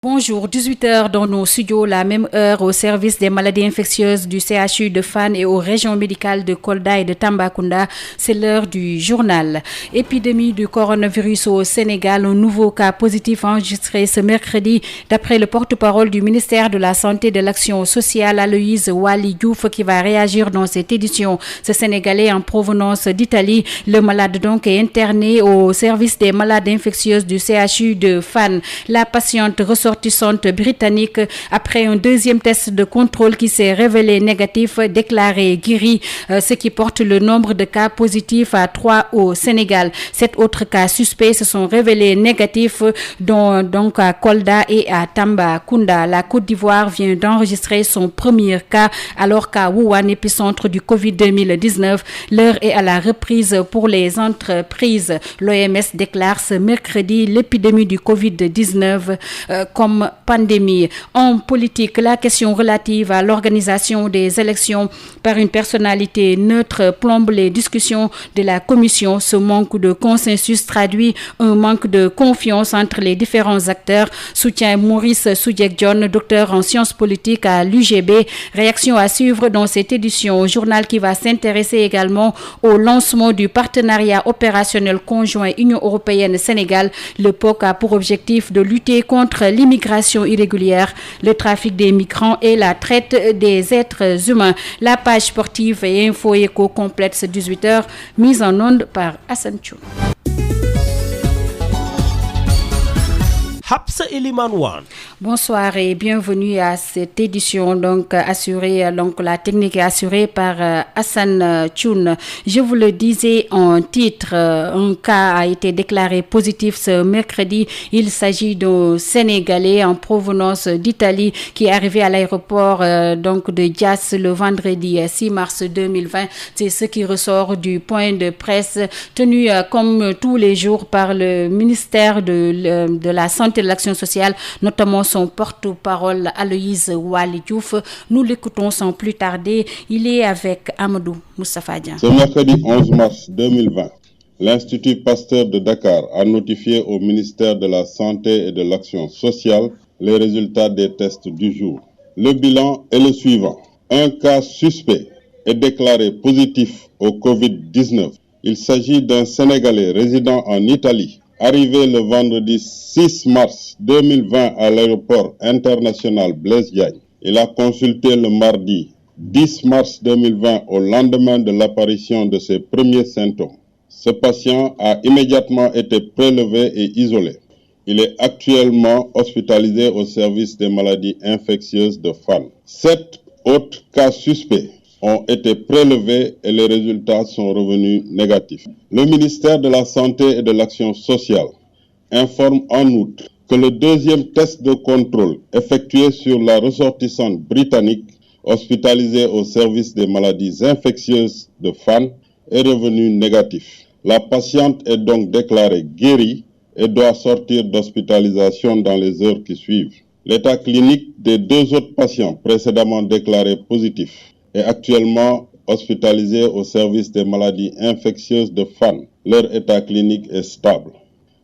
Bonjour, 18h dans nos studios, la même heure au service des maladies infectieuses du CHU de Fann et aux régions médicales de Kolda et de Tambacounda. C'est l'heure du journal. Épidémie du coronavirus au Sénégal, un nouveau cas positif enregistré ce mercredi d'après le porte-parole du ministère de la Santé et de l'Action sociale, Aloïse Waly Diouf, qui va réagir dans cette édition. Ce Sénégalais en provenance d'Italie, le malade donc est interné au service des maladies infectieuses du CHU de Fann. La patiente ressortissante britannique, après un deuxième test de contrôle qui s'est révélé négatif, déclaré guéri, ce qui porte le nombre de cas positifs à 3 au Sénégal. 7 autres cas suspects se sont révélés négatifs, dont donc à Kolda et à Tambacounda. La Côte d'Ivoire vient d'enregistrer son premier cas, alors qu'à Wuhan, épicentre du Covid 2019, l'heure est à la reprise pour les entreprises. L'OMS déclare ce mercredi l'épidémie du Covid-19 comme pandémie. En politique, la question relative à l'organisation des élections par une personnalité neutre plombe les discussions de la commission. Ce manque de consensus traduit un manque de confiance entre les différents acteurs, soutient Maurice Soudieck-Dione, docteur en sciences politiques à l'UGB. Réaction à suivre dans cette édition, journal qui va s'intéresser également au lancement du partenariat opérationnel conjoint Union européenne-Sénégal. Le POC a pour objectif de lutter contre l'immigration irrégulière, le trafic des migrants et la traite des êtres humains. La page sportive et info éco complète ce 18h, mise en onde par Hassan Thioune. Hapsa Eliman Wan. Bonsoir et bienvenue à cette édition la technique est assurée par Hassan Thioune. Je vous le disais en titre, un cas a été déclaré positif ce mercredi. Il s'agit d'un Sénégalais en provenance d'Italie qui est arrivé à l'aéroport de Diass le vendredi 6 mars 2020. C'est ce qui ressort du point de presse tenu comme tous les jours par le ministère de la Santé et de l'Action sociale, notamment son porte-parole Aloïse Waly Diouf. Nous l'écoutons sans plus tarder. Il est avec Amadou Moustapha Dian. Ce mercredi 11 mars 2020, l'Institut Pasteur de Dakar a notifié au ministère de la Santé et de l'Action sociale les résultats des tests du jour. Le bilan est le suivant. Un cas suspect est déclaré positif au Covid-19. Il s'agit d'un Sénégalais résidant en Italie, arrivé le vendredi 6 mars 2020 à l'aéroport international Blaise Diagne. Il a consulté le mardi 10 mars 2020 au lendemain de l'apparition de ses premiers symptômes. Ce patient a immédiatement été prélevé et isolé. Il est actuellement hospitalisé au service des maladies infectieuses de Fann. 7 autres cas suspects ont été prélevés et les résultats sont revenus négatifs. Le ministère de la Santé et de l'Action sociale informe en outre que le deuxième test de contrôle effectué sur la ressortissante britannique hospitalisée au service des maladies infectieuses de Fann est revenu négatif. La patiente est donc déclarée guérie et doit sortir d'hospitalisation dans les heures qui suivent. L'état clinique des 2 autres patients précédemment déclarés positifs est actuellement hospitalisé au service des maladies infectieuses de Fann. Leur état clinique est stable.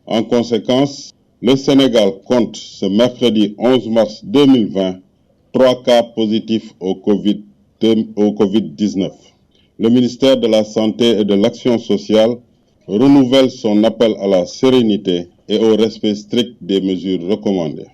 En conséquence, le Sénégal compte ce mercredi 11 mars 2020 3 cas positifs au Covid-19. Le ministère de la Santé et de l'Action sociale renouvelle son appel à la sérénité et au respect strict des mesures recommandées.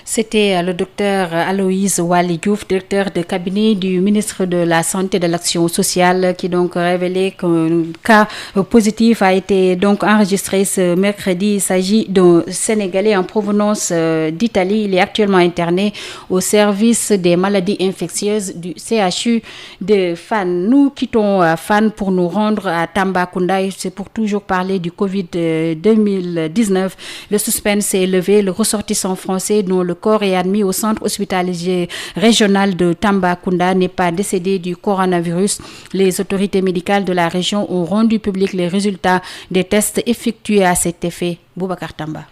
C'était le docteur Aloïse Waly Diouf, directeur de cabinet du ministre de la Santé et de l'Action sociale, qui donc révélé qu'un cas positif a été donc enregistré ce mercredi. Il s'agit d'un Sénégalais en provenance d'Italie. Il est actuellement interné au service des maladies infectieuses du CHU de Fann. Nous quittons Fann pour nous rendre à Tambacounda et c'est pour toujours parler du Covid-2019. Le suspense est levé. Le ressortissant français dont le corps est admis au centre hospitalier régional de Tambacounda n'est pas décédé du coronavirus. Les autorités médicales de la région ont rendu public les résultats des tests effectués à cet effet. Boubacar Tamba.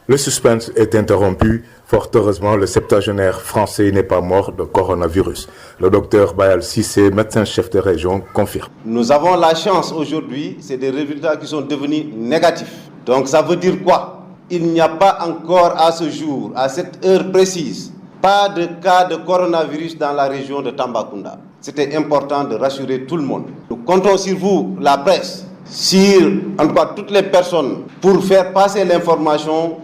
Le suspense est interrompu. Fort heureusement, le septuagénaire français n'est pas mort de coronavirus. Le docteur Bayal Sissé, médecin-chef de région, confirme. Nous avons la chance aujourd'hui, c'est des résultats qui sont devenus négatifs. Donc ça veut dire quoi? il n'y a pas encore à ce jour, à cette heure précise, pas de cas de coronavirus dans la région de Tambacounda. C'était important de rassurer tout le monde. Nous comptons sur vous, la presse, sur en tout cas toutes les personnes, pour faire passer l'information,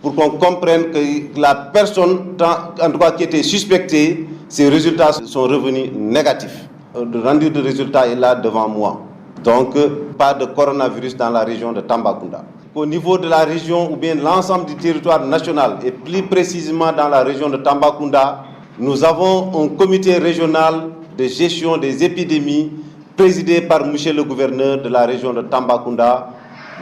pour qu'on comprenne que la personne, en tout cas qui était suspectée, ses résultats sont revenus négatifs. Le rendu de résultats est là devant moi. Donc, pas de coronavirus dans la région de Tambacounda. Au niveau de la région ou bien l'ensemble du territoire national et plus précisément dans la région de Tambacounda, nous avons un comité régional de gestion des épidémies présidé par monsieur le gouverneur de la région de Tambacounda.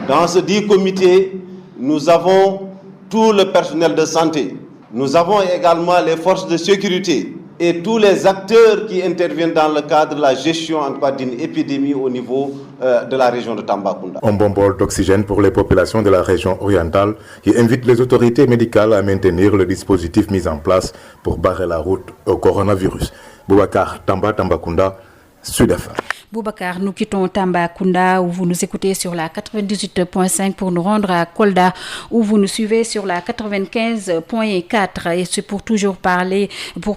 Dans ce dit comité, nous avons tout le personnel de santé. Nous avons également les forces de sécurité et tous les acteurs qui interviennent dans le cadre de la gestion en tout cas d'une épidémie au niveau de la région de Tambacounda. Un bon bol d'oxygène pour les populations de la région orientale qui invite les autorités médicales à maintenir le dispositif mis en place pour barrer la route au coronavirus. Boubacar Tambacounda, Sud FM. Boubacar, nous quittons Tambacounda où vous nous écoutez sur la 98.5 pour nous rendre à Kolda où vous nous suivez sur la 95.4 et c'est pour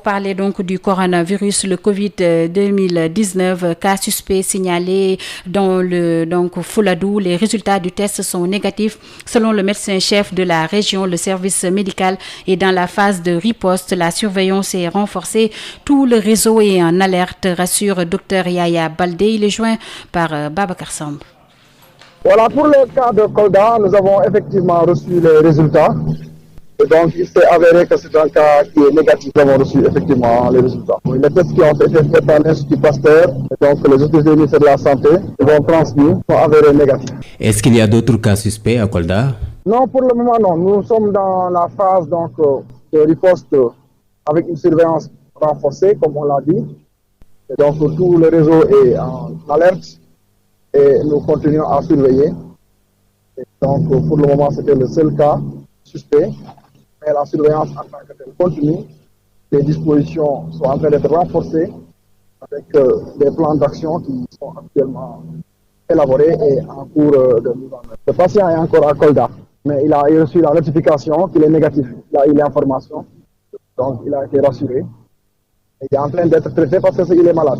parler donc du coronavirus, le Covid-2019, cas suspect signalé dans le Fouladou. Les résultats du test sont négatifs. Selon le médecin-chef de la région, le service médical est dans la phase de riposte. La surveillance est renforcée. Tout le réseau est en alerte, rassure Dr Yaya Baldé. Il est joint par Babacar Samb. Voilà, pour le cas de Kolda, nous avons effectivement reçu les résultats. Et donc, il s'est avéré que c'est un cas qui est négatif. Nous avons reçu effectivement les résultats. Les tests qui ont été faits par l'Institut Pasteur, et donc les autorités du ministère de la Santé, vont transmis, sont avérés négatifs. Est-ce qu'il y a d'autres cas suspects à Kolda? Non, pour le moment, non. Nous sommes dans la phase de riposte avec une surveillance renforcée, comme on l'a dit. Et donc tout le réseau est en alerte et nous continuons à surveiller. Et donc pour le moment c'était le seul cas suspect, mais la surveillance en tant que telle continue. Les dispositions sont en train d'être renforcées avec des plans d'action qui sont actuellement élaborés et en cours de mise en œuvre. Le patient est encore à Kolda, mais il a reçu la notification qu'il est négatif. Là, il est en formation, donc il a été rassuré. Il est en train d'être traité parce qu'il est malade.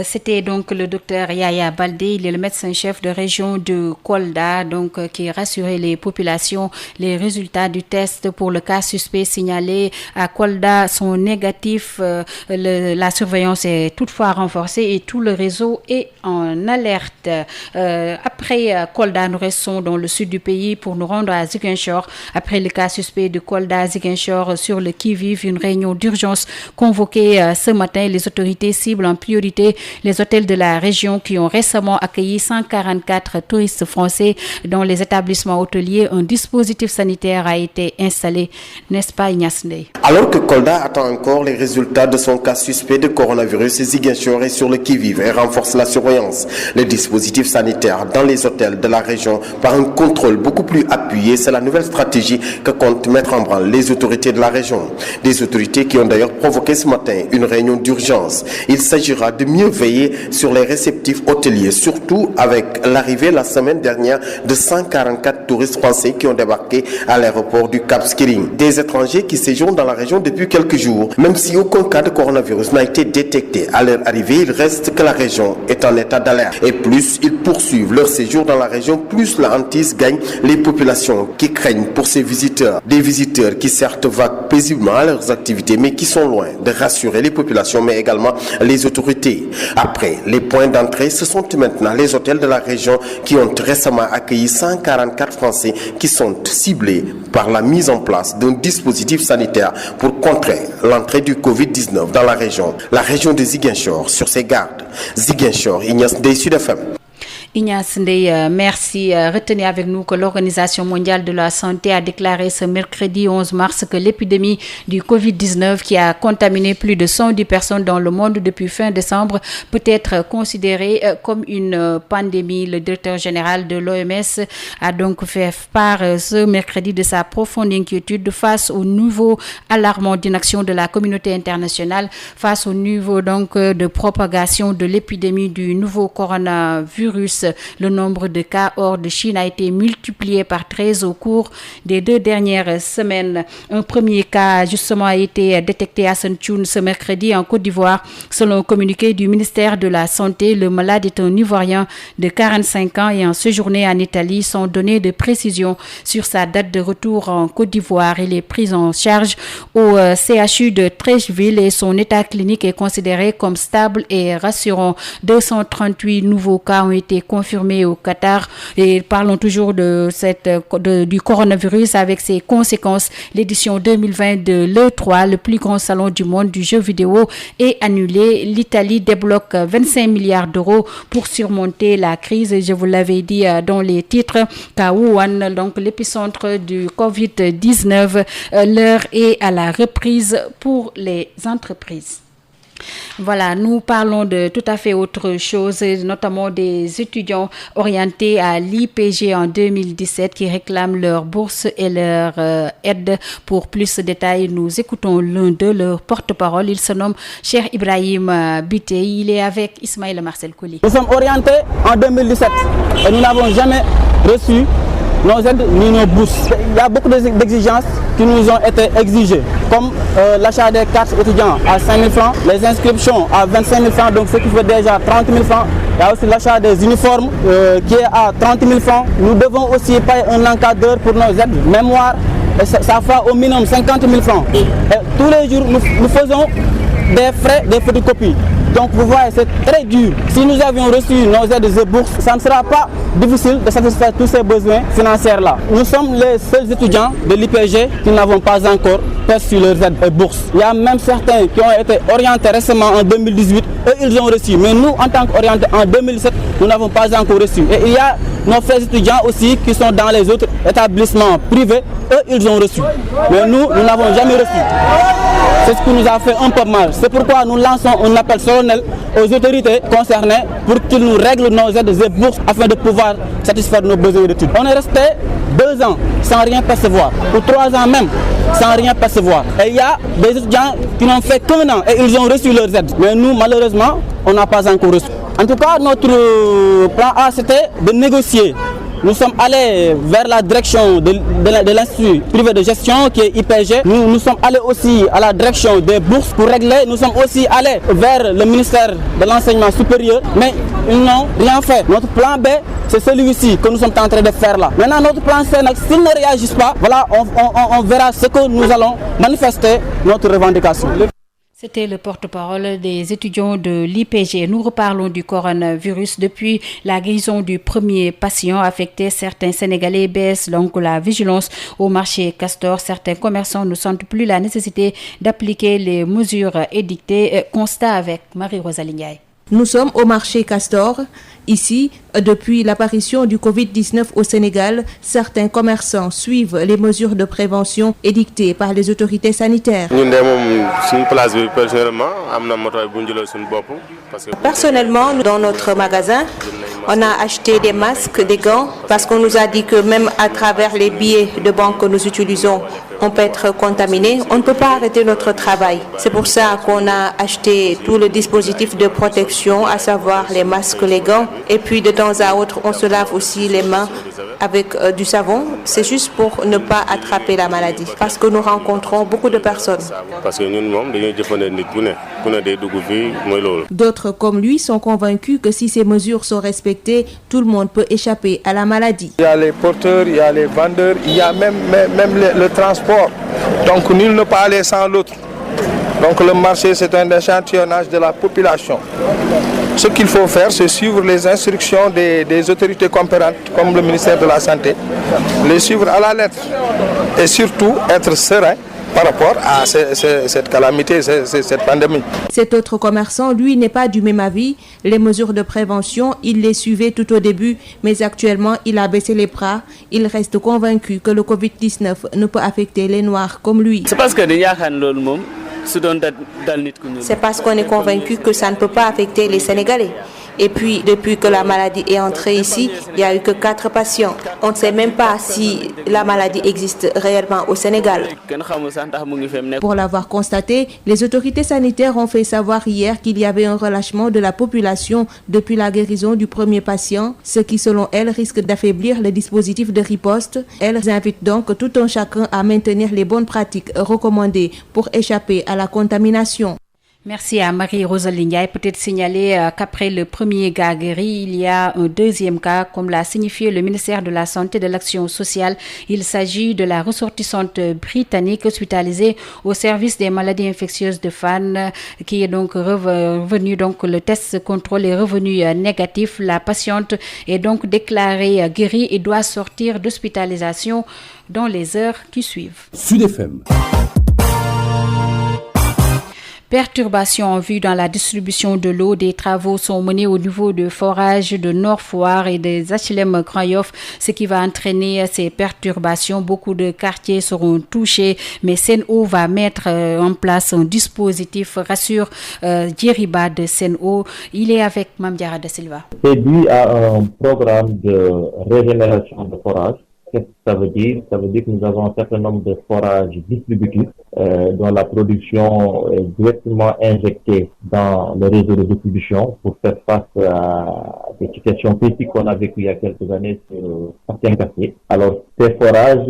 C'était donc le docteur Yaya Baldé, il est le médecin-chef de région de Kolda, qui rassurait les populations. Les résultats du test pour le cas suspect signalé à Kolda sont négatifs. La surveillance est toutefois renforcée et tout le réseau est en alerte. Après Kolda, nous restons dans le sud du pays pour nous rendre à Ziguinchor. Après le cas suspect de Kolda, Ziguinchor sur le qui-vive, une réunion d'urgence convoquée ce matin. Les autorités ciblent en priorité les hôtels de la région qui ont récemment accueilli 144 touristes français dans les établissements hôteliers. Un dispositif sanitaire a été installé, n'est-ce pas Ignace Ndeye? Alors que Kolda attend encore les résultats de son cas suspect de coronavirus, Ziguinchor est sur le qui-vive et renforce la surveillance. Le dispositif sanitaire dans les hôtels de la région par un contrôle beaucoup plus appuyé, c'est la nouvelle stratégie que comptent mettre en branle les autorités de la région. Des autorités qui ont d'ailleurs provoqué ce matin une réunion d'urgence. Il s'agira de mieux veiller sur les réceptifs hôteliers, surtout avec l'arrivée la semaine dernière de 144 touristes français qui ont débarqué à l'aéroport du Cap Skirring. Des étrangers qui séjournent dans la région depuis quelques jours, même si aucun cas de coronavirus n'a été détecté. À leur arrivée, il reste que la région est en état d'alerte. Et plus ils poursuivent leur séjour dans la région, plus la hantise gagne les populations qui craignent pour ces visiteurs. Des visiteurs qui certes vaquent paisiblement à leurs activités, mais qui sont loin de rassurer les populations, mais également les autorités. Après les points d'entrée, ce sont maintenant les hôtels de la région qui ont récemment accueilli 144 Français qui sont ciblés par la mise en place d'un dispositif sanitaire pour contrer l'entrée du Covid-19 dans la région. La région de Ziguinchor sur ses gardes. Ziguinchor, Ignace Ndeye, Sud FM. Ignace Ndeye, merci. Retenez avec nous que l'Organisation mondiale de la santé a déclaré ce mercredi 11 mars que l'épidémie du Covid-19 qui a contaminé plus de 110 personnes dans le monde depuis fin décembre peut être considérée comme une pandémie. Le directeur général de l'OMS a donc fait part ce mercredi de sa profonde inquiétude face au niveau alarmant d'inaction de la communauté internationale, face au niveau de propagation de l'épidémie du nouveau coronavirus. Le nombre de cas hors de Chine a été multiplié par 13 au cours des 2 dernières semaines. Un premier cas, justement, a été détecté à Santhiou ce mercredi en Côte d'Ivoire. Selon un communiqué du ministère de la Santé, le malade est un Ivoirien de 45 ans ayant séjourné en Italie, sans donner de précision sur sa date de retour en Côte d'Ivoire. Il est pris en charge au CHU de Treichville et son état clinique est considéré comme stable et rassurant. 238 nouveaux cas ont été confirmés au Qatar et parlons toujours du coronavirus avec ses conséquences. L'édition 2020 de l'E3, le plus grand salon du monde du jeu vidéo, est annulée. L'Italie débloque 25 milliards d'euros pour surmonter la crise. Je vous l'avais dit dans les titres, qu'à Wuhan, donc l'épicentre du Covid-19, l'heure est à la reprise pour les entreprises. Voilà, nous parlons de tout à fait autre chose, notamment des étudiants orientés à l'IPG en 2017 qui réclament leur bourse et leur aide. Pour plus de détails, nous écoutons l'un de leurs porte-parole. Il se nomme Cheikh Ibrahim Bité. Il est avec Ismaël Marcel Kouli. Nous sommes orientés en 2017 et nous n'avons jamais reçu nos aides ni nos bourses. Il y a beaucoup d'exigences qui nous ont été exigées, comme l'achat des cartes étudiants à 5 000 francs, les inscriptions à 25 000 francs, donc ce qui fait déjà 30 000 francs. Il y a aussi l'achat des uniformes qui est à 30 000 francs. Nous devons aussi payer un encadreur pour nos aides mémoire. Et ça fait au minimum 50 000 francs. Et tous les jours, nous faisons des frais de photocopie. Donc vous voyez, c'est très dur. Si nous avions reçu nos aides et bourses, ça ne sera pas difficile de satisfaire tous ces besoins financiers-là. Nous sommes les seuls étudiants de l'IPG qui n'avons pas encore perçu leurs aides et bourses. Il y a même certains qui ont été orientés récemment en 2018, eux ils ont reçu. Mais nous, en tant qu'orientés en 2017, nous n'avons pas encore reçu. Et il y a nos frères étudiants aussi qui sont dans les autres établissements privés, eux ils ont reçu. Mais nous n'avons jamais reçu. C'est ce qui nous a fait un peu mal. C'est pourquoi nous lançons un appel solennel aux autorités concernées pour qu'ils nous règlent nos aides et bourses afin de pouvoir satisfaire nos besoins d'études. On est resté 2 ans sans rien percevoir, ou 3 ans même sans rien percevoir. Et il y a des étudiants qui n'ont fait qu'1 an et ils ont reçu leurs aides. Mais nous, malheureusement, on n'a pas encore reçu. En tout cas, notre plan A, c'était de négocier. Nous sommes allés vers la direction de l'Institut privé de gestion qui est IPG. Nous sommes allés aussi à la direction des bourses pour régler. Nous sommes aussi allés vers le ministère de l'enseignement supérieur, mais ils n'ont rien fait. Notre plan B, c'est celui-ci que nous sommes en train de faire là. Maintenant, notre plan C, s'ils ne réagissent pas, voilà, on verra ce que nous allons manifester, notre revendication. C'était le porte-parole des étudiants de l'IPG. Nous reparlons du coronavirus. Depuis la guérison du premier patient affecté, certains Sénégalais baissent donc la vigilance au marché Castor. Certains commerçants ne sentent plus la nécessité d'appliquer les mesures édictées. Constat avec Marie-Rosalie Ndiaye. Nous sommes au marché Castor. Ici, depuis l'apparition du Covid-19 au Sénégal, certains commerçants suivent les mesures de prévention édictées par les autorités sanitaires. Personnellement, dans notre magasin, on a acheté des masques, des gants, parce qu'on nous a dit que même à travers les billets de banque que nous utilisons, on peut être contaminé. On ne peut pas arrêter notre travail. C'est pour ça qu'on a acheté tout le dispositif de protection, à savoir les masques, les gants. Et puis de temps à autre, on se lave aussi les mains avec du savon. C'est juste pour ne pas attraper la maladie. Parce que nous rencontrons beaucoup de personnes. D'autres comme lui sont convaincus que si ces mesures sont respectées, tout le monde peut échapper à la maladie. Il y a les porteurs, il y a les vendeurs, il y a même le transport. Donc nul ne peut aller sans l'autre. Donc le marché, c'est un échantillonnage de la population. Ce qu'il faut faire, c'est suivre les instructions des autorités compétentes, comme le ministère de la Santé, les suivre à la lettre et surtout être serein par rapport à cette calamité, cette pandémie. Cet autre commerçant, lui, n'est pas du même avis. Les mesures de prévention, il les suivait tout au début, mais actuellement, il a baissé les bras. Il reste convaincu que le Covid-19 ne peut affecter les Noirs comme lui. C'est parce qu'on est convaincu que ça ne peut pas affecter les Sénégalais. Et puis, depuis que la maladie est entrée ici, il n'y a eu que 4 patients. On ne sait même pas si la maladie existe réellement au Sénégal. Pour l'avoir constaté, les autorités sanitaires ont fait savoir hier qu'il y avait un relâchement de la population depuis la guérison du premier patient, ce qui, selon elles, risque d'affaiblir le dispositif de riposte. Elles invitent donc tout un chacun à maintenir les bonnes pratiques recommandées pour échapper à la contamination. Merci à Marie-Rosalie Ndiaye. Peut-être signaler qu'après le premier cas guéri, il y a un deuxième cas, comme l'a signifié le ministère de la Santé et de l'Action sociale. Il s'agit de la ressortissante britannique hospitalisée au service des maladies infectieuses de Fann, qui est donc revenue. Donc le test contrôle est revenu négatif. La patiente est donc déclarée guérie et doit sortir d'hospitalisation dans les heures qui suivent. Sud FM. Perturbations en vue dans la distribution de l'eau. Des travaux sont menés au niveau de forage de Nord Foire et des HLM Grand Yoff, ce qui va entraîner ces perturbations. Beaucoup de quartiers seront touchés, mais Sen'Eau va mettre en place un dispositif, rassure Djeriba de Sen'Eau. Il est avec Mame Diarra Da Silva. C'est dû à un programme de régénération de forage. Qu'est-ce que ça veut dire? Ça veut dire que nous avons un certain nombre de forages distributifs dont la production est directement injectée dans le réseau de distribution pour faire face à des situations critiques qu'on a vécues il y a quelques années sur certains quartiers. Alors, ces forages,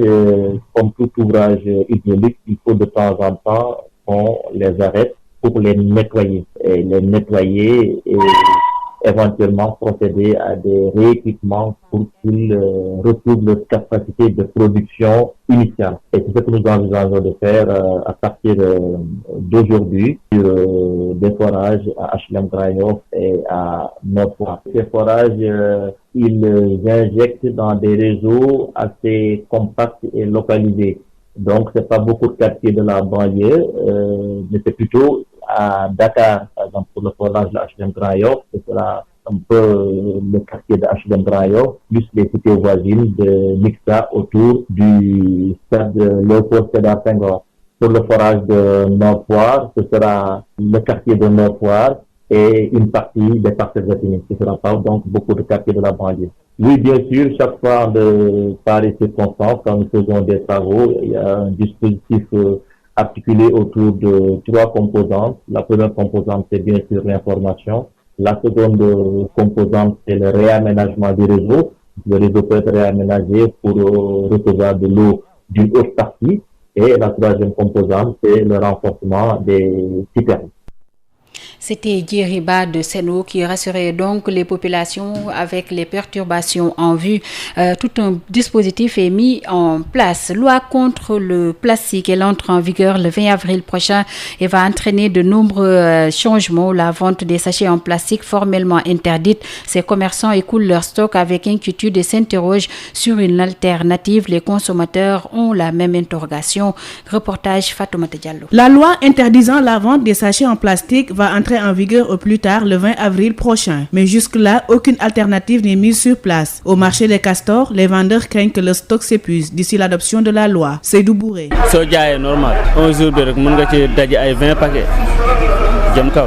comme tout ouvrage hydraulique, il faut de temps en temps qu'on les arrête pour les nettoyer. Et les nettoyer et éventuellement procéder à des rééquipements pour qu'ils retrouvent leur capacité de production initiale. Et c'est ce que nous envisageons de faire à partir d'aujourd'hui sur des forages à HLM Grand Yoff et à Nord Foire. Ces forages, ils injectent dans des réseaux assez compacts et localisés. Donc, c'est pas beaucoup de quartiers de la banlieue, mais c'est plutôt à Dakar, par exemple, pour le forage de HLM Grand Yoff, ce sera un peu le quartier de HLM Grand Yoff, plus les cités voisines de Mixa autour du stade Léopold Sédar Senghor. Pour le forage de Nord Foire, ce sera le quartier de Nord Foire et une partie des Parcelles Assainies. Ce ne sera pas donc beaucoup de quartiers de la banlieue. Oui, bien sûr, chaque fois de pareilles circonstances, quand nous faisons des travaux, il y a un dispositif articulé autour de 3 composantes. La première composante, c'est bien sûr l'information. La seconde composante, c'est le réaménagement du réseau. Le réseau peut être réaménagé pour recevoir de l'eau d'une autre partie. Et la troisième composante, c'est le renforcement des citernes. C'était Djeriba de Sen'Eau qui rassurait donc les populations avec les perturbations en vue. Tout un dispositif est mis en place. Loi contre le plastique, elle entre en vigueur le 20 avril prochain et va entraîner de nombreux changements. La vente des sachets en plastique formellement interdite. Ces commerçants écoulent leur stock avec inquiétude et s'interrogent sur une alternative. Les consommateurs ont la même interrogation. Reportage Fatoumata Diallo. La loi interdisant la vente des sachets en plastique va entrer en vigueur au plus tard le 20 avril prochain. Mais jusque-là, aucune alternative n'est mise sur place. Au marché des castors, les vendeurs craignent que le stock s'épuise d'ici l'adoption de la loi. Seydou Bouré. Normal. Un jour, 20 paquets.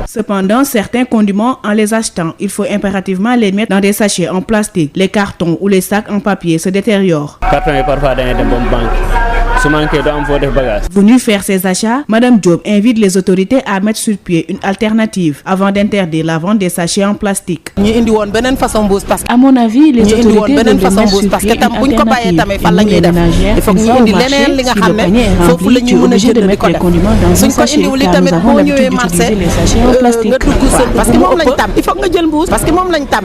Cependant, certains condiments, en les achetant, il faut impérativement les mettre dans des sachets en plastique. Les cartons ou les sacs en papier se détériorent. Venu faire ses achats, Madame Diop invite les autorités à mettre sur pied une alternative avant d'interdire la vente des sachets en plastique. À mon avis, les autorités doivent mettre sur pied une alternative. Et nous, les ménagères, une fois au marché, si le panier est rempli, tu es obligé de mettre les condiments dans un sachet, car nous avons l'habitude d'utiliser les sachets en plastique.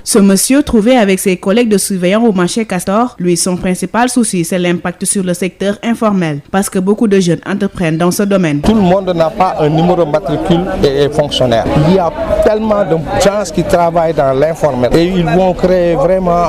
Ce monsieur, trouvé avec ses collègues de surveillants au marché Castor, lui, son principal souci, c'est l'impact sur le secteur informel. Parce que beaucoup de jeunes entreprennent dans ce domaine. Tout le monde n'a pas un numéro de matricule et est fonctionnaire. Il y a tellement de gens qui travaillent dans l'informel et ils vont créer vraiment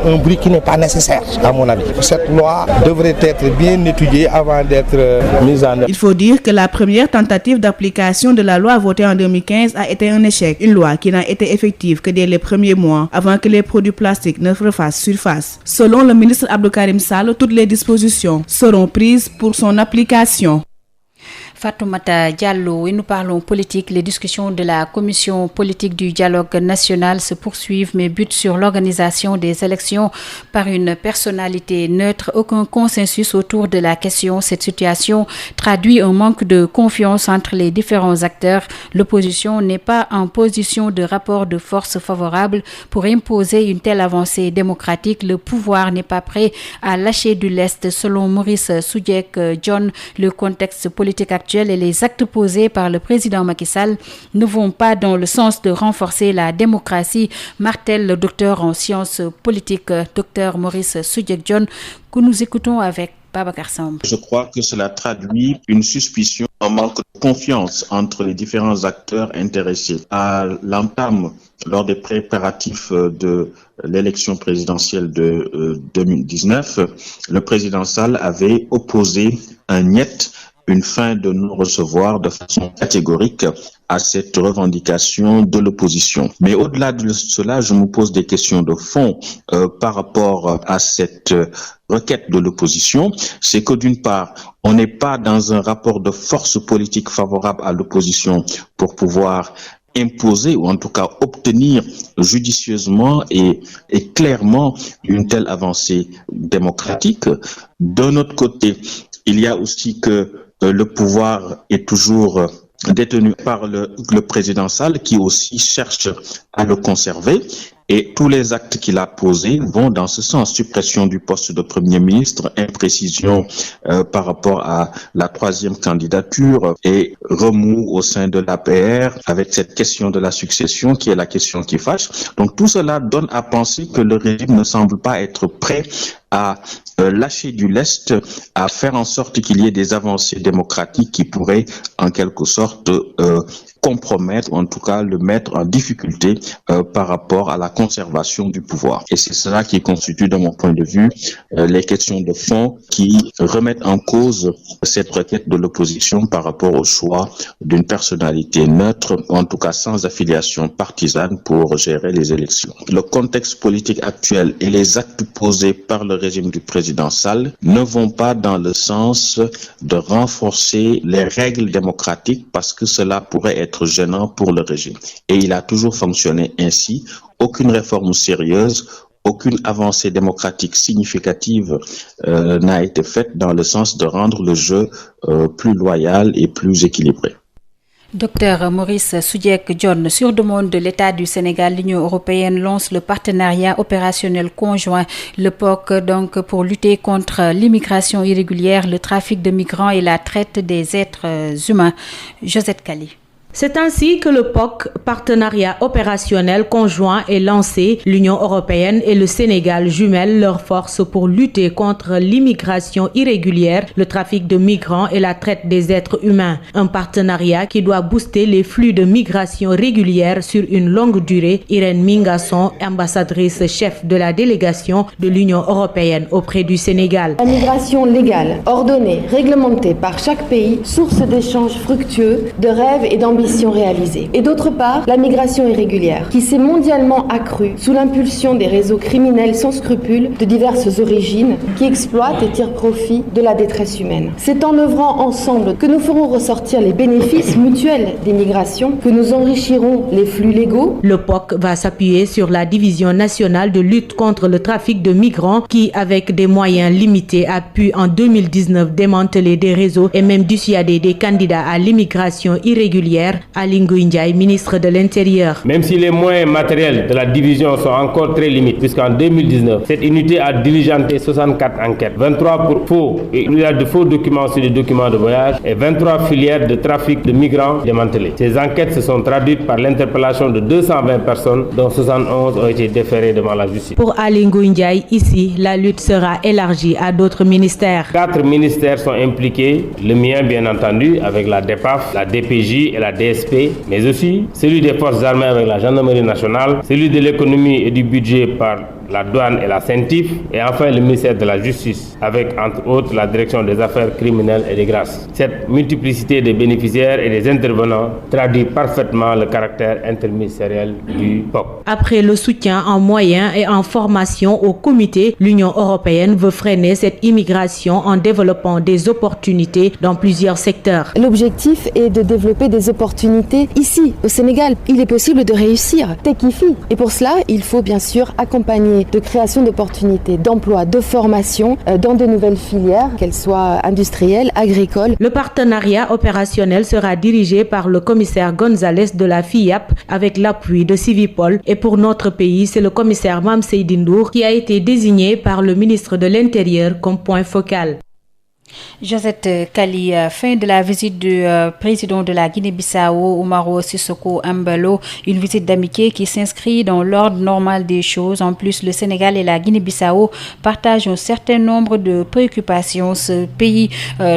un bruit qui n'est pas nécessaire, à mon avis. Cette loi devrait être bien étudiée avant d'être mise en œuvre. Il faut dire que la première tentative d'application de la loi votée en 2015 a été un échec. Une loi qui n'a été effective que dès les premiers mois avant que les produits plastiques ne refassent surface. Selon le ministre Abdou Karim Sall, toutes les dispositions seront prises pour son application. Fatoumata Diallo, et nous parlons politique. Les discussions de la commission politique du dialogue national se poursuivent mais butent sur l'organisation des élections par une personnalité neutre. Aucun consensus autour de la question. Cette situation traduit un manque de confiance entre les différents acteurs. L'opposition n'est pas en position de rapport de force favorable pour imposer une telle avancée démocratique. Le pouvoir n'est pas prêt à lâcher du lest. Selon Maurice Soudieck-Dione, le contexte politique actuel et les actes posés par le président Macky Sall ne vont pas dans le sens de renforcer la démocratie, martèle le docteur en sciences politiques, docteur Maurice Soudieck-Dione, que nous écoutons avec Babacar Samb. Je crois que cela traduit une suspicion, un manque de confiance entre les différents acteurs intéressés. À l'entame, lors des préparatifs de l'élection présidentielle de 2019, le président Sall avait opposé un niet, une fin de non-recevoir de façon catégorique à cette revendication de l'opposition. Mais au-delà de cela, je me pose des questions de fond par rapport à cette requête de l'opposition. C'est que d'une part, on n'est pas dans un rapport de force politique favorable à l'opposition pour pouvoir imposer ou en tout cas obtenir judicieusement et clairement une telle avancée démocratique. D'un autre côté, il y a aussi que le pouvoir est toujours détenu par le président Sall qui aussi cherche à le conserver. Et tous les actes qu'il a posés vont dans ce sens. Suppression du poste de Premier ministre, imprécision par rapport à la troisième candidature et remous au sein de l'APR avec cette question de la succession qui est la question qui fâche. Donc tout cela donne à penser que le régime ne semble pas être prêt à lâcher du lest, à faire en sorte qu'il y ait des avancées démocratiques qui pourraient en quelque sorte compromettre, ou en tout cas le mettre en difficulté par rapport à la conservation du pouvoir. Et c'est cela qui constitue, de mon point de vue, les questions de fond qui remettent en cause cette requête de l'opposition par rapport au choix d'une personnalité neutre, ou en tout cas sans affiliation partisane pour gérer les élections. Le contexte politique actuel et les actes posés par le régime du président Sall ne vont pas dans le sens de renforcer les règles démocratiques parce que cela pourrait être gênant pour le régime. Et il a toujours fonctionné ainsi. Aucune réforme sérieuse, aucune avancée démocratique significative n'a été faite dans le sens de rendre le jeu plus loyal et plus équilibré. Docteur Maurice Soudieck-Dione, sur demande de l'État du Sénégal, l'Union européenne lance le partenariat opérationnel conjoint, le POC, donc pour lutter contre l'immigration irrégulière, le trafic de migrants et la traite des êtres humains. Josette Kali. C'est ainsi que le POC, partenariat opérationnel conjoint, est lancé. L'Union européenne et le Sénégal jumellent leurs forces pour lutter contre l'immigration irrégulière, le trafic de migrants et la traite des êtres humains. Un partenariat qui doit booster les flux de migration régulière sur une longue durée. Irène Mingasson, ambassadrice chef de la délégation de l'Union européenne auprès du Sénégal. La migration légale, ordonnée, réglementée par chaque pays, source d'échanges fructueux, de rêves et d'ambitions réalisées. Et d'autre part, la migration irrégulière, qui s'est mondialement accrue sous l'impulsion des réseaux criminels sans scrupules de diverses origines, qui exploitent et tirent profit de la détresse humaine. C'est en œuvrant ensemble que nous ferons ressortir les bénéfices mutuels des migrations, que nous enrichirons les flux légaux. Le POC va s'appuyer sur la Division nationale de lutte contre le trafic de migrants qui, avec des moyens limités, a pu en 2019 démanteler des réseaux et même dissuader des candidats à l'immigration irrégulière. Aly Ngouille Ndiaye, ministre de l'Intérieur. Même si les moyens matériels de la division sont encore très limités, puisqu'en 2019, cette unité a diligenté 64 enquêtes, 23 pour faux et il y a de faux documents sur les documents de voyage et 23 filières de trafic de migrants démantelées. Ces enquêtes se sont traduites par l'interpellation de 220 personnes, dont 71 ont été déférées devant la justice. Pour Aly Ngouille Ndiaye, ici, la lutte sera élargie à d'autres ministères. 4 ministères sont impliqués, le mien bien entendu, avec la DEPAF, la DPJ et la DSP, mais aussi celui des forces armées avec la gendarmerie nationale, celui de l'économie et du budget par la douane et la CENTIF, et enfin le ministère de la Justice, avec entre autres la direction des affaires criminelles et des grâces. Cette multiplicité des bénéficiaires et des intervenants traduit parfaitement le caractère interministériel du POC. Après le soutien en moyens et en formation au comité, l'Union européenne veut freiner cette immigration en développant des opportunités dans plusieurs secteurs. L'objectif est de développer des opportunités ici, au Sénégal. Il est possible de réussir. Techifi. Et pour cela, il faut bien sûr accompagner de création d'opportunités, d'emploi, de formation dans de nouvelles filières, qu'elles soient industrielles, agricoles. Le partenariat opérationnel sera dirigé par le commissaire Gonzalez de la FIAP avec l'appui de Civipol. Et pour notre pays, c'est le commissaire Mame Seydi Ndour qui a été désigné par le ministre de l'Intérieur comme point focal. Josette Kali, fin de la visite du président de la Guinée-Bissau, Umaro Sissoko Embalo, une visite d'amitié qui s'inscrit dans l'ordre normal des choses. En plus, le Sénégal et la Guinée-Bissau partagent un certain nombre de préoccupations. Ce pays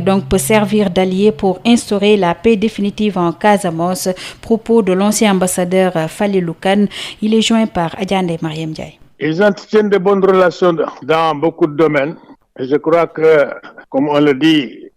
donc peut servir d'allié pour instaurer la paix définitive en Casamance. Propos de l'ancien ambassadeur Falilou Kane. Il est joint par Adjane Mariam Ndiaye. Ils entretiennent de bonnes relations dans beaucoup de domaines. Et je crois que, comme on le dit,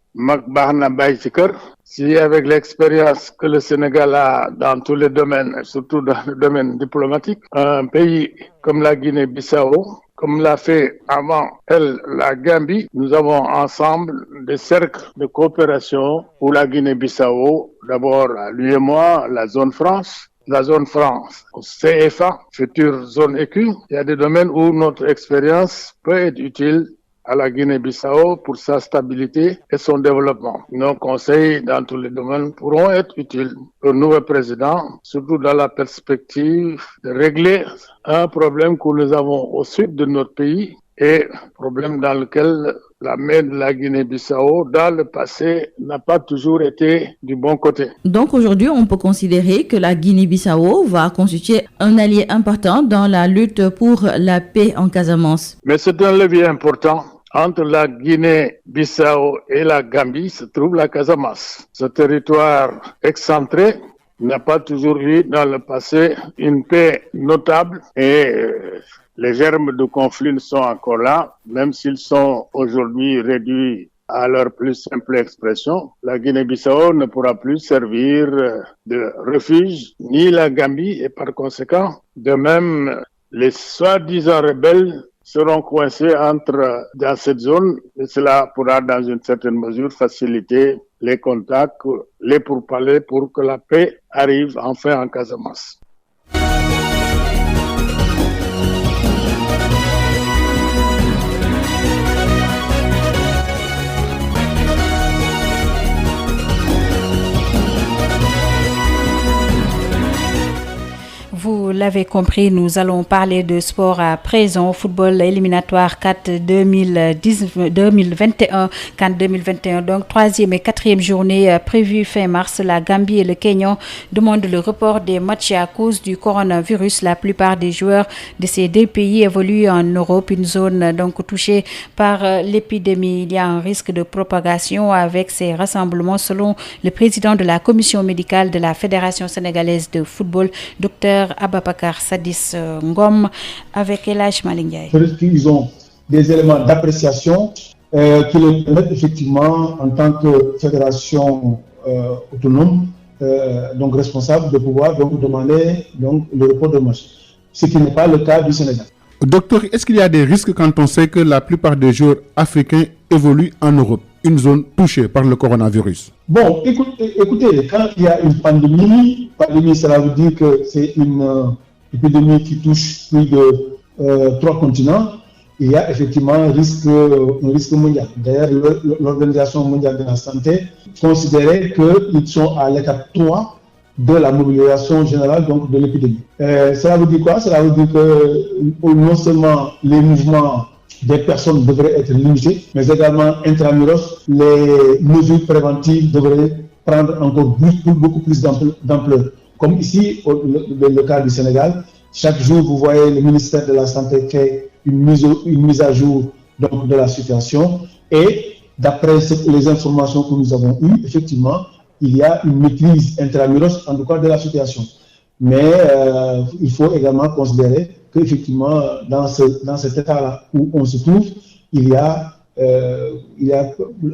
si avec l'expérience que le Sénégal a dans tous les domaines, surtout dans le domaine diplomatique, un pays comme la Guinée-Bissau, comme l'a fait avant elle, la Gambie, nous avons ensemble des cercles de coopération pour la Guinée-Bissau. D'abord, l'UEMOA, la zone France, CFA, future zone ECU. Il y a des domaines où notre expérience peut être utile à la Guinée-Bissau pour sa stabilité et son développement. Nos conseils dans tous les domaines pourront être utiles au nouveau président, surtout dans la perspective de régler un problème que nous avons au sud de notre pays et problème dans lequel la main de la Guinée-Bissau, dans le passé, n'a pas toujours été du bon côté. Donc aujourd'hui, on peut considérer que la Guinée-Bissau va constituer un allié important dans la lutte pour la paix en Casamance. Mais c'est un levier important. Entre la Guinée-Bissau et la Gambie se trouve la Casamance. Ce territoire excentré n'a pas toujours eu dans le passé une paix notable et les germes de conflit sont encore là, même s'ils sont aujourd'hui réduits à leur plus simple expression. La Guinée-Bissau ne pourra plus servir de refuge, ni la Gambie, et par conséquent, de même, les soi-disant rebelles seront coincés dans cette zone et cela pourra dans une certaine mesure faciliter les contacts, les pourparlers pour que la paix arrive enfin en Casamance. Vous l'avez compris, nous allons parler de sport à présent. Football éliminatoire 4 2021, CAN 2021. Donc, 3e et 4e journée prévue fin mars. La Gambie et le Kenya demandent le report des matchs à cause du coronavirus. La plupart des joueurs de ces deux pays évoluent en Europe, une zone donc touchée par l'épidémie. Il y a un risque de propagation avec ces rassemblements, selon le président de la commission médicale de la Fédération sénégalaise de football, Dr Ababakar Sadis Ngom, avec Elhaj Malingay. Ils ont des éléments d'appréciation qui leur permettent effectivement, en tant que fédération autonome, donc responsable, de pouvoir donc demander donc, le report de match. Ce qui n'est pas le cas du Sénégal. Docteur, est-ce qu'il y a des risques quand on sait que la plupart des joueurs africains évoluent en Europe, une zone touchée par le coronavirus? Bon, écoutez, quand il y a une pandémie, cela veut dire que c'est une épidémie qui touche plus de 3 continents. Il y a effectivement un risque mondial. D'ailleurs, l'Organisation mondiale de la santé considérait qu'ils sont à l'étape 3 de la mobilisation générale donc, de l'épidémie. Cela veut dire quoi? Cela veut dire que non seulement les mouvements des personnes devraient être limités, mais également intramuros, les mesures préventives devraient prendre encore beaucoup plus d'ampleur. Comme ici, le cas du Sénégal, chaque jour, vous voyez le ministère de la Santé fait une mise à jour donc, de la situation. Et d'après les informations que nous avons eues, effectivement, il y a une maîtrise intramuros, en tout cas, de la situation. Mais il faut également considérer qu'effectivement, dans cet état-là où on se trouve, il y a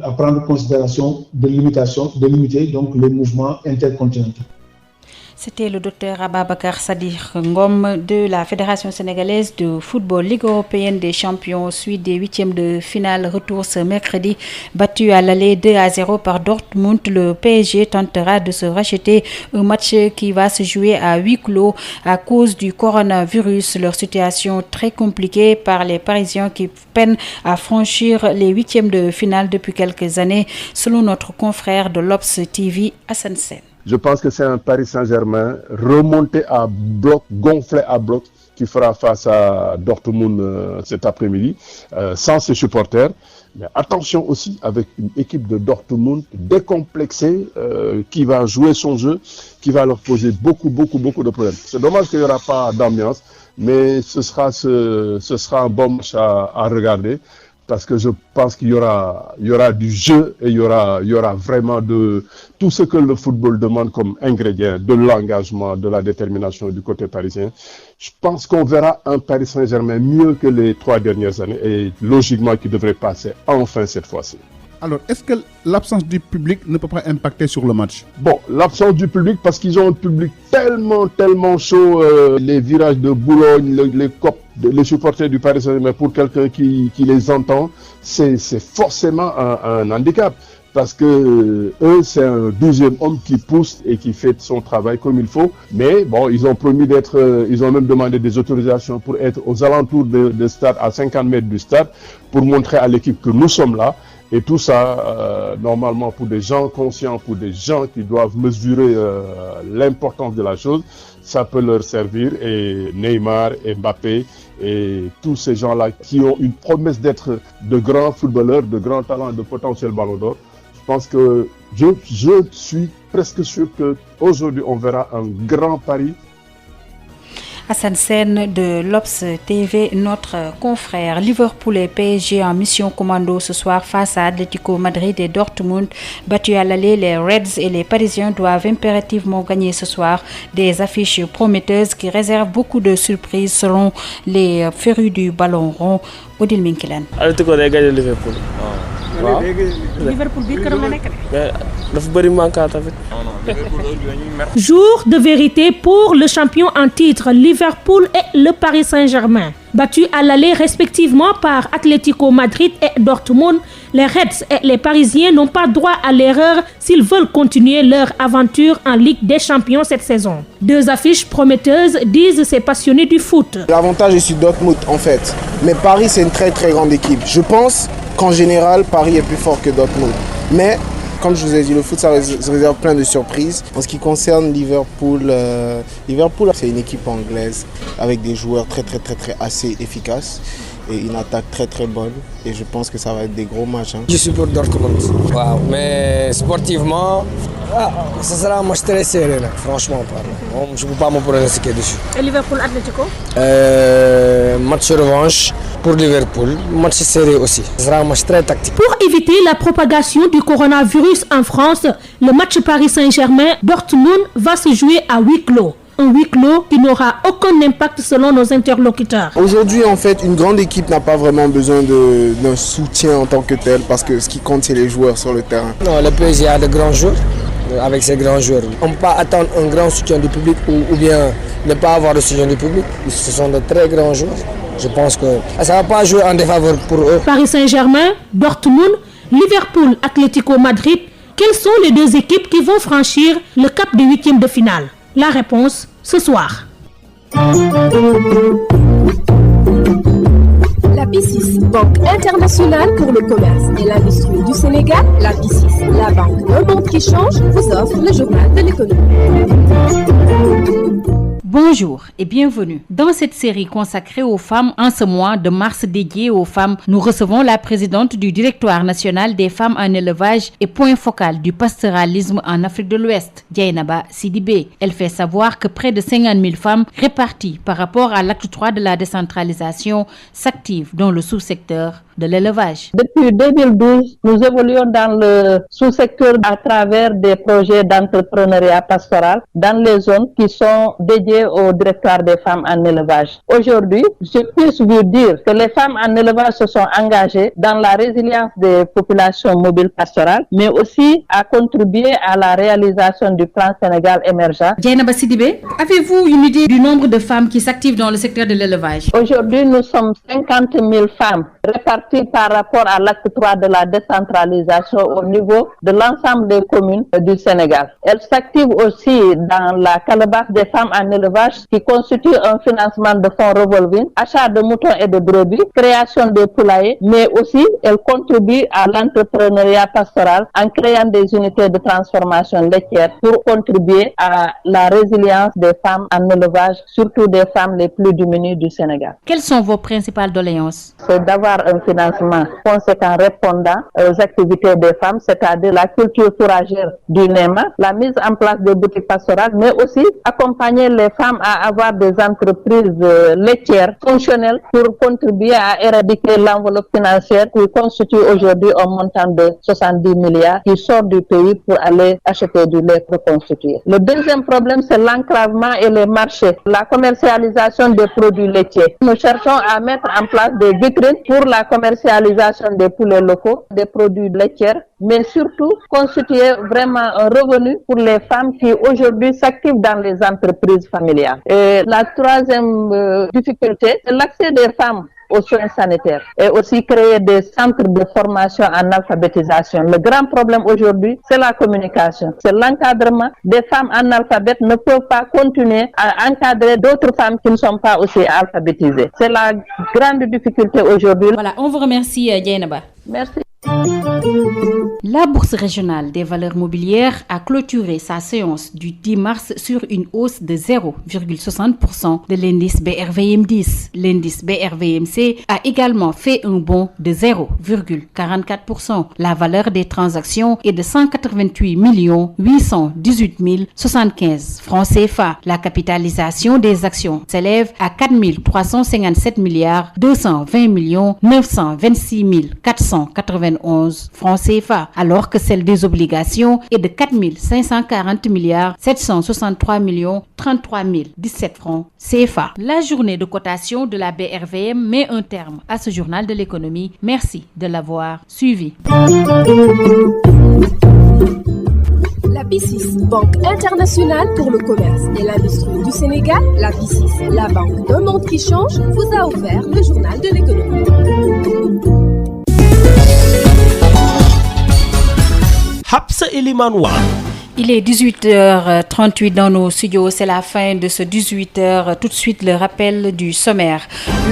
à prendre en considération de limiter donc les mouvements intercontinentaux. C'était le docteur Ababakar Sadir Ngom de la Fédération sénégalaise de football. Ligue européenne des champions, suite des huitièmes de finale, retour ce mercredi. Battu à l'aller 2-0 par Dortmund, le PSG tentera de se racheter, un match qui va se jouer à huis clos à cause du coronavirus. Leur situation très compliquée par les Parisiens qui peinent à franchir les huitièmes de finale depuis quelques années, selon notre confrère de l'Obs TV, Hassan Sen. Je pense que c'est un Paris Saint-Germain remonté à bloc, gonflé à bloc, qui fera face à Dortmund cet après-midi, sans ses supporters. Mais attention aussi avec une équipe de Dortmund décomplexée, qui va jouer son jeu, qui va leur poser beaucoup de problèmes. C'est dommage qu'il n'y aura pas d'ambiance, mais ce sera un bon match à regarder. Parce que je pense qu'il y aura du jeu et il y aura vraiment de tout ce que le football demande comme ingrédient, de l'engagement, de la détermination du côté parisien. Je pense qu'on verra un Paris Saint-Germain mieux que les 3 dernières années et logiquement qui devrait passer enfin cette fois-ci. Alors, est-ce que l'absence du public ne peut pas impacter sur le match? Bon, l'absence du public, parce qu'ils ont un public tellement chaud, les virages de Boulogne, les supporters du Paris Saint-Germain, pour quelqu'un qui les entend, c'est forcément un handicap. Parce que eux, c'est un 12e homme qui pousse et qui fait son travail comme il faut. Mais bon, ils ont promis ils ont même demandé des autorisations pour être aux alentours de stade, à 50 mètres du stade, pour montrer à l'équipe que nous sommes là. Et tout ça, normalement, pour des gens conscients, pour des gens qui doivent mesurer l'importance de la chose, ça peut leur servir. Et Neymar, et Mbappé, et tous ces gens-là qui ont une promesse d'être de grands footballeurs, de grands talents, de potentiels ballons d'or, je pense que je suis presque sûr qu'aujourd'hui, on verra un grand pari. Hassan Sen de l'Obs TV, notre confrère. Liverpool et PSG en mission commando ce soir face à Atlético Madrid et Dortmund. Battus à l'aller, les Reds et les Parisiens doivent impérativement gagner ce soir. Des affiches prometteuses qui réservent beaucoup de surprises selon les férus du ballon rond. Odile Minkilan. Atlético day gagné Liverpool. waaw Liverpool biir këram la nekk de. dafa bëri manquant tamit. Jour de vérité pour le champion en titre Liverpool et le Paris Saint-Germain. Battus à l'aller respectivement par Atlético Madrid et Dortmund, les Reds et les Parisiens n'ont pas droit à l'erreur s'ils veulent continuer leur aventure en Ligue des Champions cette saison. Deux affiches prometteuses, disent ces passionnés du foot. L'avantage est sur Dortmund en fait, mais Paris c'est une très grande équipe. Je pense qu'en général Paris est plus fort que Dortmund, mais comme je vous ai dit, le foot ça réserve plein de surprises. En ce qui concerne Liverpool, c'est une équipe anglaise avec des joueurs très assez efficaces et une attaque très bonne, et je pense que ça va être des gros matchs. Je supporte Dortmund. Wow. Mais sportivement, ça sera un match très serré, là, franchement parlant. Je ne peux pas me pronostiquer dessus. Et Liverpool-Atlético match revanche pour Liverpool, match serré aussi. Ce sera un match très tactique. Pour éviter la propagation du coronavirus en France, le match Paris Saint-Germain-Dortmund va se jouer à huis clos. Un huis clos qui n'aura aucun impact selon nos interlocuteurs. Aujourd'hui, en fait, une grande équipe n'a pas vraiment besoin d'un soutien en tant que tel, parce que ce qui compte, c'est les joueurs sur le terrain. Non, le PSG a de grands joueurs. Avec ces grands joueurs, on ne peut pas attendre un grand soutien du public ou bien ne pas avoir de soutien du public. Ce sont de très grands joueurs. Je pense que ça ne va pas jouer en défaveur pour eux. Paris Saint-Germain, Dortmund, Liverpool, Atlético Madrid, quelles sont les deux équipes qui vont franchir le cap des huitièmes de finale? La réponse ce soir. La BICIS, Banque internationale pour le commerce et l'industrie du Sénégal, la BICIS, la banque d'un bon échange, vous offre le journal de l'économie. Bonjour et bienvenue. Dans cette série consacrée aux femmes en ce mois de mars dédié aux femmes, nous recevons la présidente du Directoire national des femmes en élevage et point focal du pastoralisme en Afrique de l'Ouest, Dieynaba Sidibé. Elle fait savoir que près de 50 000 femmes réparties par rapport à l'acte 3 de la décentralisation s'activent dans le sous-secteur de l'élevage. Depuis 2012, nous évoluons dans le sous-secteur à travers des projets d'entrepreneuriat pastoral dans les zones qui sont dédiées au directoire des femmes en élevage. Aujourd'hui, je puisse vous dire que les femmes en élevage se sont engagées dans la résilience des populations mobiles pastorales, mais aussi à contribuer à la réalisation du plan Sénégal émergent. Dieynaba Sidibé, avez-vous une idée du nombre de femmes qui s'activent dans le secteur de l'élevage? Aujourd'hui, nous sommes 50 000 femmes réparties par rapport à l'acte 3 de la décentralisation au niveau de l'ensemble des communes du Sénégal. Elles s'activent aussi dans la calebasse des femmes en élevage qui constitue un financement de fonds revolving, achat de moutons et de brebis, création de poulaillers, mais aussi elles contribuent à l'entrepreneuriat pastoral en créant des unités de transformation laitière pour contribuer à la résilience des femmes en élevage, surtout des femmes les plus démunies du Sénégal. Quelles sont vos principales doléances? C'est d'avoir un financement conséquent répondant aux activités des femmes, c'est-à-dire la culture fourragère du NEMA, la mise en place des boutiques pastorales, mais aussi accompagner les femmes à avoir des entreprises laitières fonctionnelles pour contribuer à éradiquer l'enveloppe financière qui constitue aujourd'hui un montant de 70 milliards qui sort du pays pour aller acheter du lait reconstitué. Le deuxième problème, c'est l'enclavement et les marchés, la commercialisation des produits laitiers. Nous cherchons à mettre en place des vitrines pour la commercialisation des poulets locaux, des produits laitiers, mais surtout constituer vraiment un revenu pour les femmes qui aujourd'hui s'activent dans les entreprises familiales. Et la troisième difficulté, c'est l'accès des femmes aux soins sanitaires et aussi créer des centres de formation en alphabétisation. Le grand problème aujourd'hui, c'est la communication, c'est l'encadrement. Des femmes analphabètes ne peuvent pas continuer à encadrer d'autres femmes qui ne sont pas aussi alphabétisées. C'est la grande difficulté aujourd'hui. Voilà, on vous remercie Dieynaba. Merci. La Bourse régionale des valeurs mobilières a clôturé sa séance du 10 mars sur une hausse de 0,60% de l'indice BRVM10. L'indice BRVMC a également fait un bond de 0,44%. La valeur des transactions est de 188 818 075 francs CFA. La capitalisation des actions s'élève à 4 357 220 926 491 francs CFA, alors que celle des obligations est de 4 540 763 33 017 francs CFA. La journée de cotation de la BRVM met un terme à ce journal de l'économie. Merci de l'avoir suivi. La BICIS, Banque internationale pour le commerce et l'industrie du Sénégal, la BICIS, la banque d'un monde qui change, vous a offert le journal de l'économie. Hapsa Eliman Wan. Il est 18h38 dans nos studios, c'est la fin de ce 18h. Tout de suite le rappel du sommaire.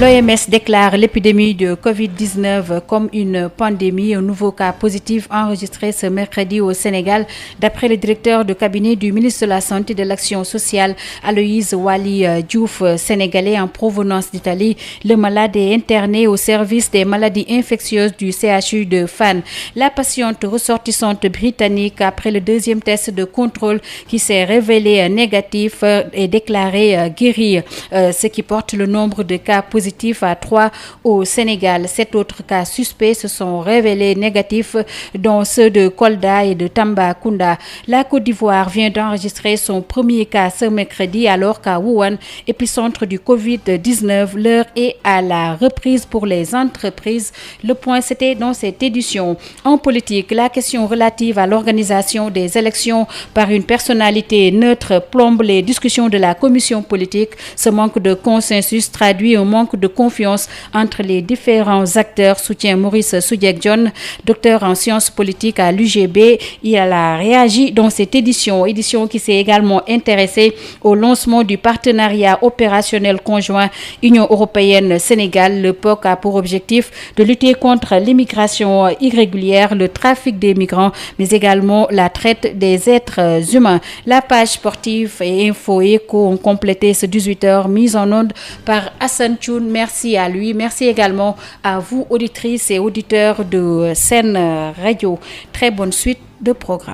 L'OMS déclare l'épidémie de Covid-19 comme une pandémie. Un nouveau cas positif enregistré ce mercredi au Sénégal. D'après le directeur de cabinet du ministre de la Santé et de l'Action sociale, Aloïse Wali Diouf, sénégalais en provenance d'Italie, le malade est interné au service des maladies infectieuses du CHU de Fann. La patiente ressortissante britannique, après le deuxième test de contrôle qui s'est révélé négatif, est déclarée guérie, ce qui porte le nombre de cas positifs à 3 au Sénégal. 7 autres cas suspects se sont révélés négatifs, dont ceux de Kolda et de Tambacounda. La Côte d'Ivoire vient d'enregistrer son premier cas ce mercredi, alors qu'à Wuhan, épicentre du Covid-19, l'heure est à la reprise pour les entreprises. Le point, c'était dans cette édition. En politique, la question relative à l'organisation des élections par une personnalité neutre plombe les discussions de la commission politique. Ce manque de consensus traduit un manque de confiance entre les différents acteurs, soutient Maurice Soudieck-John, docteur en sciences politiques à l'UGB. Il a réagi dans cette édition qui s'est également intéressée au lancement du partenariat opérationnel conjoint Union européenne-Sénégal. Le POC a pour objectif de lutter contre l'immigration irrégulière, le trafic des migrants, mais également la traite des êtres humains. La page sportive et info éco ont complété ce 18h mise en onde par Hassan Thioune. Merci à lui. Merci également à vous, auditrices et auditeurs de Sen Radio. Très bonne suite de programme.